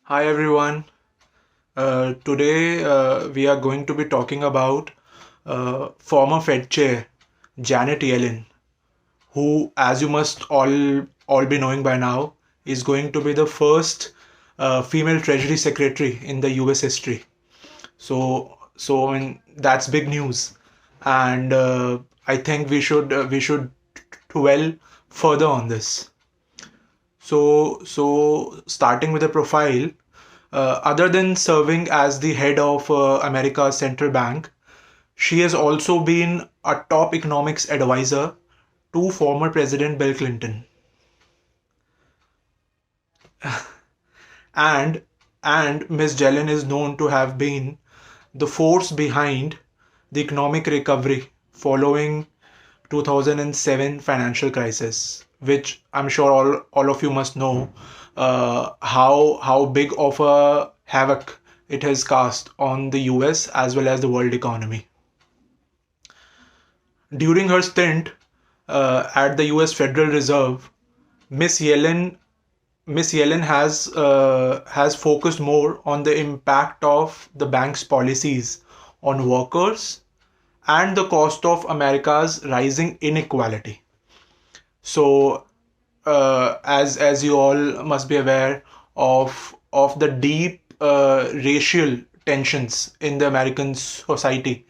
Hi everyone. Today we are going to be talking about former Fed Chair Janet Yellen, who, as you must all be knowing by now, is going to be the first female Treasury Secretary in the U.S. history. So that's big news, and I think we should dwell further on this. So starting with a profile, other than serving as the head of America's central bank, she has also been a top economics advisor to former President Bill Clinton. And and Ms. Jelen is known to have been the force behind the economic recovery following 2007 financial crisis, which I'm sure all of you must know how big of a havoc it has cast on the US as well as the world economy. During her stint at the US Federal Reserve, Miss Yellen Miss Yellen has focused more on the impact of the bank's policies on workers and the cost of America's rising inequality. So, as you all must be aware of the deep racial tensions in the American society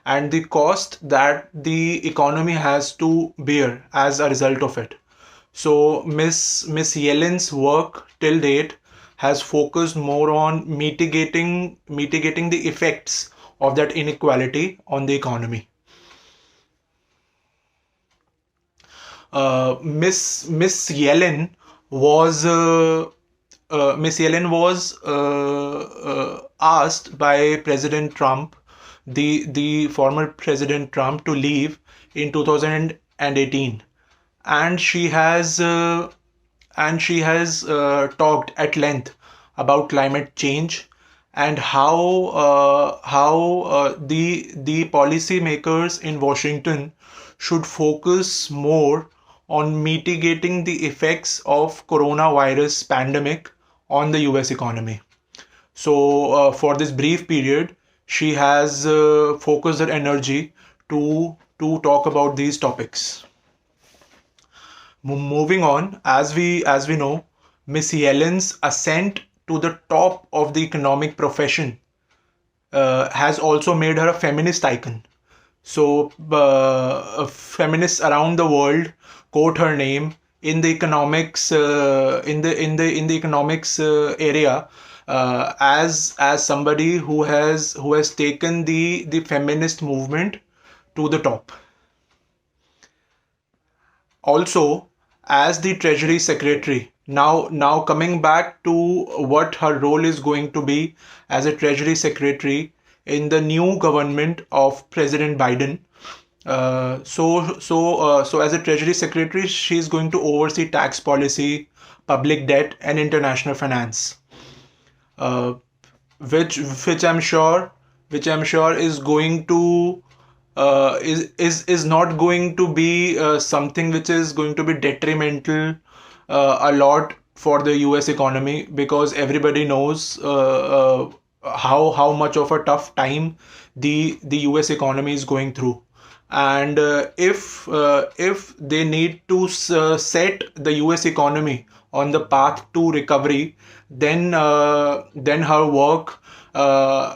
and the cost that the economy has to bear as a result of it. So Miss Yellen's work till date has focused more on mitigating the effects of that inequality on the economy. Miss Yellen was asked by President Trump, the former President Trump, to leave in 2018, and she has talked at length about climate change and how the policymakers in Washington should focus more on mitigating the effects of coronavirus pandemic on the US economy. So for this brief period, she has focused her energy to talk about these topics. Moving on, as we know, Miss Yellen's ascent to the top of the economic profession has also made her a feminist icon. So, feminists around the world quote her name in the economics in the economics area as somebody who has taken the feminist movement to the top. Also, as the Treasury Secretary, now coming back to what her role is going to be as a Treasury Secretary in the new government of President Biden. So as a Treasury Secretary, she is going to oversee tax policy, public debt, and international finance, uh, which which I'm sure is going to is not going to be something which is going to be detrimental a lot for the US economy, because everybody knows how much of a tough time the US economy is going through. And if they need to set the US economy on the path to recovery, then her work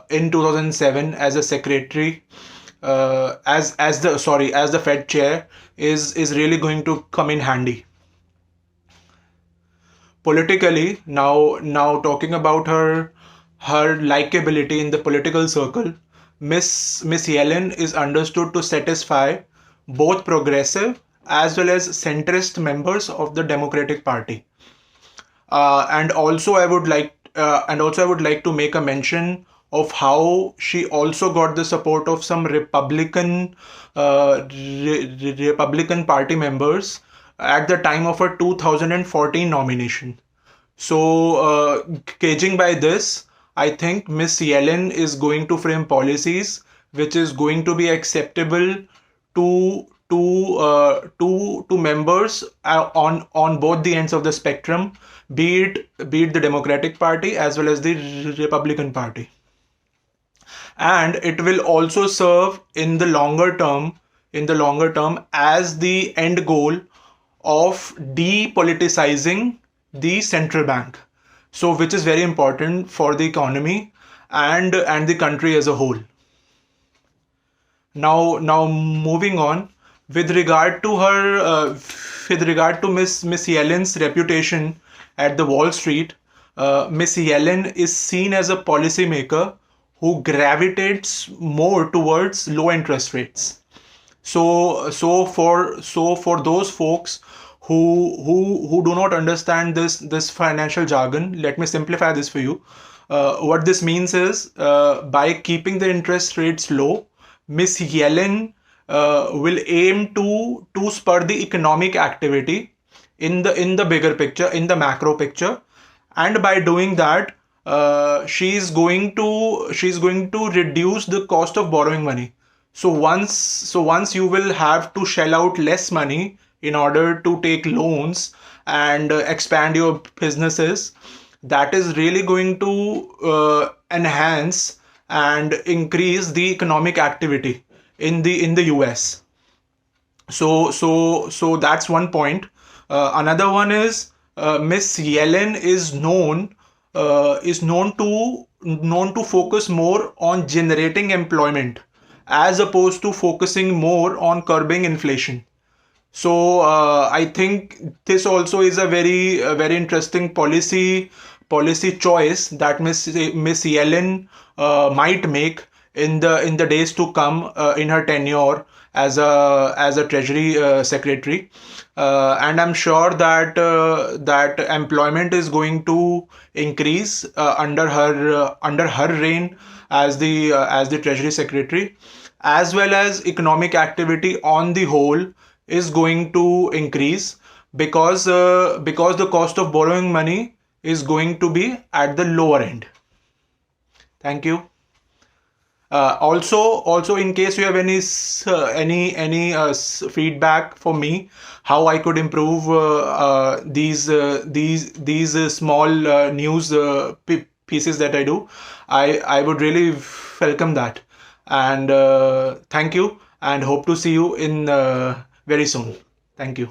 in 2007 as a secretary, as the Fed chair, is really going to come in handy. Politically, now talking about her likability in the political circle, Miss Yellen is understood to satisfy both progressive as well as centrist members of the Democratic Party. And also I would like to make a mention of how she also got the support of some Republican Party members at the time of her 2014 nomination. So, gauging by this, I think Miss Yellen is going to frame policies which is going to be acceptable to to members on both the ends of the spectrum, be it the Democratic Party as well as the Republican Party. And it will also serve in the longer term as the end goal of depoliticizing the central bank, so which is very important for the economy and the country as a whole. Now moving on, with regard to her, with regard to Miss Yellen's reputation at the Wall Street, Miss Yellen is seen as a policymaker who gravitates more towards low interest rates. So for those folks who do not understand this financial jargon, let me simplify this for you. What this means is, by keeping the interest rates low, Miss Yellen will aim to spur the economic activity in the bigger picture, in the macro picture, and by doing that, she's going to reduce the cost of borrowing money. So once you will have to shell out less money in order to take loans and expand your businesses, that is really going to enhance and increase the economic activity in the US. So that's one point. Another one is, Miss Yellen is known to focus more on generating employment as opposed to focusing more on curbing inflation. So I think this also is a very interesting policy choice that Miss Yellen might make in the days to come, in her tenure as a Treasury Secretary, and I'm sure that employment is going to increase under her reign as the Treasury Secretary, as well as economic activity on the whole is going to increase, because the cost of borrowing money is going to be at the lower end. Thank you. Also, in case you have any feedback for me, how I could improve these small news pieces that I do, I would really welcome that. And thank you, and hope to see you in very soon. Thank you.